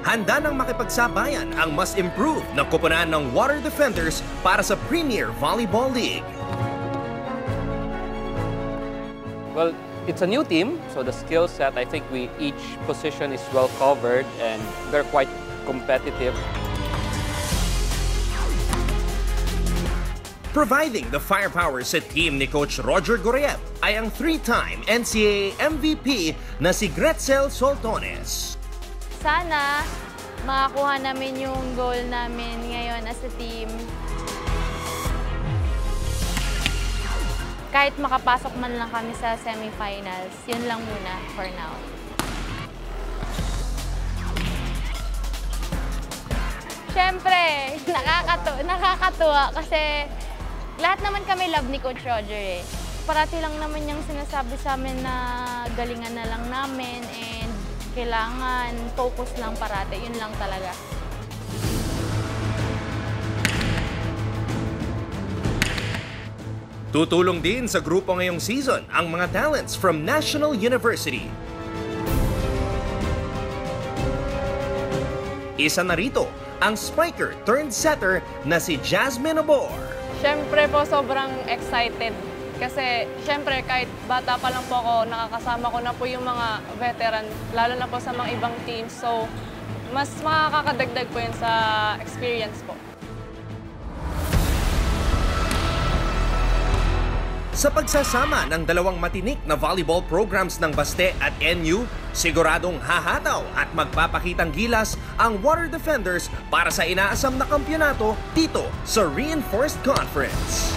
handa nang makipagsabayan ang mas improved na koponan ng Water Defenders para sa Premier Volleyball League. Well, it's a new team, so the skill set, I think each position is well covered and they're quite competitive. Providing the firepower sa team ni Coach Roger Goriev ay ang 3-time NCAA MVP na si Gretzel Soltones. Sana makakuha namin yung goal namin ngayon as a team. Kahit makapasok man lang kami sa semifinals, yun lang muna for now. Siyempre, nakakatuwa kasi lahat naman kami love ni Coach Roger eh. Parati lang naman niyang sinasabi sa amin na galingan na lang namin and kailangan focus lang parati. Yun lang talaga. Tutulong din sa grupo ngayong season ang mga talents from National University. Isa na rito ang spiker turned setter na si Jasmine Obor. Siyempre po sobrang excited kasi siyempre kahit bata pa lang po ako, nakakasama ko na po yung mga veteran, lalo na po sa mga ibang teams. So, mas makakadagdag po yun sa experience po. Sa pagsasama ng dalawang matinik na volleyball programs ng Baste at NU, siguradong hahataw at magpapakitang gilas ang Water Defenders para sa inaasam na kampyonato dito sa Reinforced Conference.